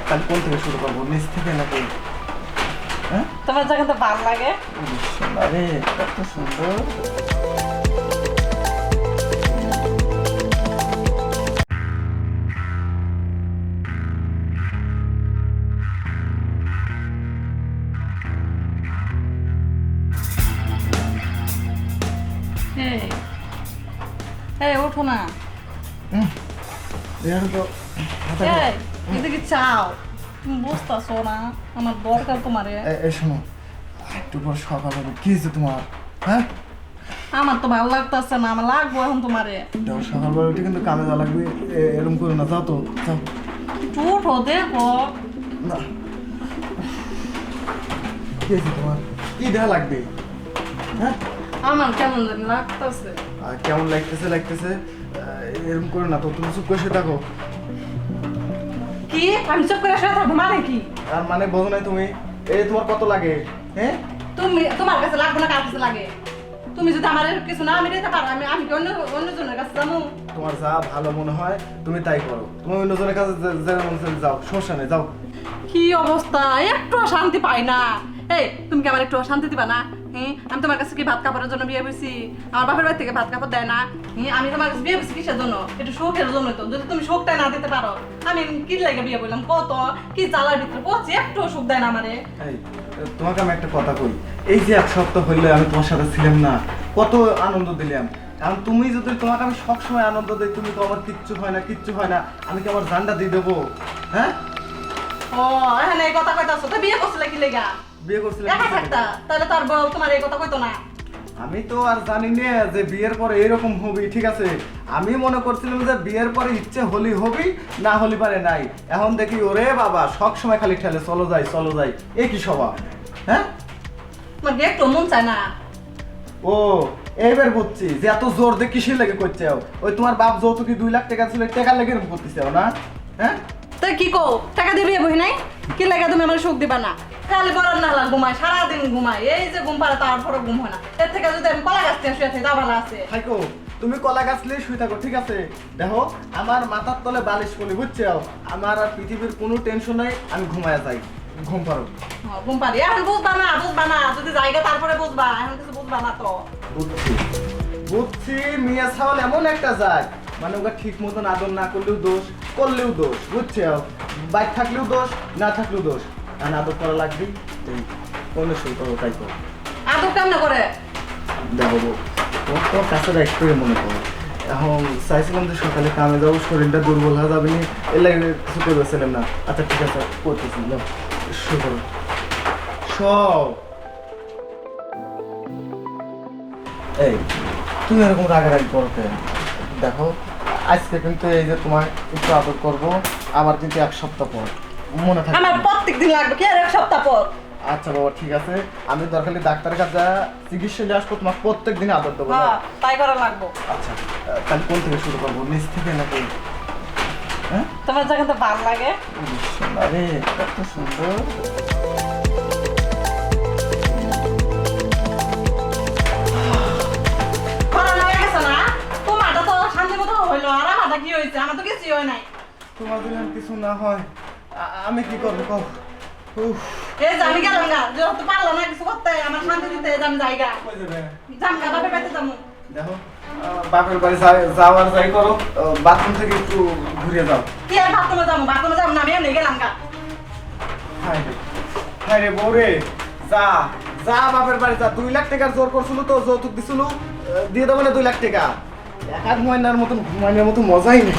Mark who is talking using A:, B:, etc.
A: তাহলে কোন থেকে শুরু করবো, নিচ থেকে নাকি? হ্যাঁ
B: তোমার যখন তো ভালো লাগে।
A: আরে কত সুন্দর।
B: এই এই ওঠো না।
A: তো
B: এই এদিকে চাও, তুমি বুঝতেছো না আমার দরকার তোমারে।
A: এই শোনো, একটু পর সকাল হবে, কি হয়েছে তোমার? হ্যাঁ
B: আমার তো ভালো লাগতেছে না, আমার লাগবো এখন তোমারে।
A: দেখো সকালবেলা উঠে কিন্তু কামে যাওয়া লাগবে, এরকম করো না, যাও তো যাও।
B: একটু উঠো দেখো।
A: না কি হয়েছে তোমার, কি দেওয়া লাগবে? হ্যাঁ
B: আমার কেমন জানি লাগতেছে।
A: আর কেমন লাগতেছে এরকম করো না তো, তুমি চুপ করে থাকো।
B: কি আমি চুপ করে শুয়ে থাকবো মানে কি?
A: আর মানে বোঝো নাই তুমি, এই তোমার কত লাগে? হ্যাঁ
B: তুমি তোমার কাছে লাগবে না কার কাছে লাগে? তুমি যদি আমার কিছু না আমি দিতে পারো, আমি আমি কি অন্যজনের কাছে যাবো?
A: তোমার যা ভালো মনে হয় তুমি তাই করো, তুমি অন্যজনের কাছে যাও, সমস্যা নেই, যাও।
B: কি অবস্থা, একটু শান্তি পাই না। এই তুমি কি আমার একটু শান্তি দিবা না? হ্যাঁ আমি তোমার কাছে কি ভাত কাপড়ের জন্য বিয়ে করছি? আমার বাপের বাড়ি থেকে ভাত কাপড় দেয় না। হ্যাঁ আমি তোমার কাছে বিয়ে করছি কিসের জন্য? একটু শোকের জন্য। তো যদি তুমি শোকটা না দিতে পারো, আমি কি লাগে বিয়ে করলাম? কত কি জ্বালার ভিতরে পড়ছি, একটু সুখ দেয় না আমারে।
A: এই তোমাকে আমি একটা কথা কই, এই যে 1 সপ্তাহ হইলে আমি তোমার সাথে ছিলাম না, কত আনন্দ দিলাম। কারণ তুমি যদি, তোমাকে আমি সবসময় আনন্দ দিই, তুমি তো আমার কিচ্ছু হয় না, আমি কি আমার জানটা দিয়ে দেবো? হ্যাঁ
B: ও এখানে এই কথা কইতাছো, তো বিয়ে করছিলে কি লেগা?
A: বিয়ে করছিলে
B: একা
A: কি
B: থাকতা
A: করে?
B: তাহলে তার বউ তোমার এই কথা কইতো না।
A: আমি তো আর জানি না যে বিয়ের পরে এরকম হবি, ঠিক আছে? আমি মনে করছিলাম যে বিয়ের পরে ইচ্ছে হলি হবি, না হলি পারে নাই। এখন দেখি ওরে বাবা সব সময় খালি ঠেলে চলো যাই, এ কি স্বভাব? হ্যাঁ
B: তোমার কি একটু মন চায় না?
A: ও এইবার বুঝছি যে এত জোর দিয়ে কিসের লেগে করছে। ওই তোমার বাপ যৌতুকি 2 লাখ টাকা ছিল, টাকা লেগে এরকম করতেছে না? হ্যাঁ
B: তাই কি কো, টাকা দিয়ে বিয়ে বই নাই? কি লাগে তুমি আমার সুখ দিবা না? খালি বড় না ঘুমায়, সারাদিন ঘুমায়, এই যে ঘুম পারে তারপরে ঘুম হয় না। এর থেকে যদি আমি কলা গাছ থেকে শুয়ে থাকি তা ভালো আছে।
A: থাকো, তুমি কলা গাছ নিয়ে শুয়ে থাকো, ঠিক আছে? দেখো আমার মাথার তলে বালিশ পলি, বুঝছো? আমার আর পৃথিবীর কোনো টেনশন নাই, আমি ঘুমায়া যাই, ঘুম পারো।
B: ঘুম পারি এখন বুঝবা না, যদি জায়গা তারপরে বুঝবা, এখন কিছু বুঝবা না তো।
A: বুঝছি মিয়া ছাওয়াল এমন একটা জাত, মানে ওকে ঠিক মতন আদর না করলেও দোষ, করলেও দোষ, বুঝছো? বাইক থাকলেও দোষ, না থাকলেও দোষ, আর আদর করা লাগবে, এই অন্য শুরু করো, তাই করো।
B: আদর কেমন করে?
A: দেখো বউ, তোমার তো কাছে একটু মনে করো, এখন চাইছিলাম যে সকালে কামে যাবো, শরীরটা দুর্বল হয়ে যাবে নি, এর লাগে কিছু করতেছিলাম না। আচ্ছা ঠিক আছে, করতেছি, যাও শুরু করো সব। এই তুমি এরকম রাগারাগি করো কেন? দেখো আজকে কিন্তু এই যে তোমার একটু আদর করবো, আবার কিন্তু 1 সপ্তাহ পর, মনে থাকে?
B: আমার প্রত্যেক দিন লাগবে কি আর এক সপ্তাহ পর?
A: আচ্ছা বাবা ঠিক আছে, আমি দরকার হলে ডাক্তারের কাছে চিকিৎসা নিয়ে আসবো, তোমার প্রত্যেক দিন আদর দেবো।
B: হ্যাঁ তাই করা লাগবো।
A: আচ্ছা তাহলে কোন থেকে শুরু করবো, নিচ থেকে নাকি? হ্যাঁ
B: তোমার যখন তো ভালো লাগে।
A: আরে কত সুন্দর।
B: করোনা হয়ে গেছে না? তোমারটা তো শান্তি মতো হইলো, আর আমারটা কি হয়েছে? আমার তো কিছুই হয় নাই।
A: তোমার যদি আর কিছু না হয় আমি কি করবো কও? উফ,
B: এই যে আমি গেলাম গা, যেহেতু পারলো না কিছু করতে, আমার শান্তি দিতে যাম জায়গা।
A: কই যাবে?
B: যাম গা, বাপের বাড়িতে যাবো।
A: দেখো বাপের বাড়ি যাওয়ার যাই করো, বাথরুম থেকে একটু ঘুরে যাও।
B: কি আর বাথরুমে যাবো না, আমি এমনি গেলাম গা।
A: হায় রে বউ রে, যা যা বাপের বাড়ি যা। 2 লাখ টাকার জোর করছিল তো, যৌতুক দিছিল, দিয়ে দেবো না 2 লাখ টাকা। 1 মহিনার মতন ঘুমানোর মতো মজাই নেই।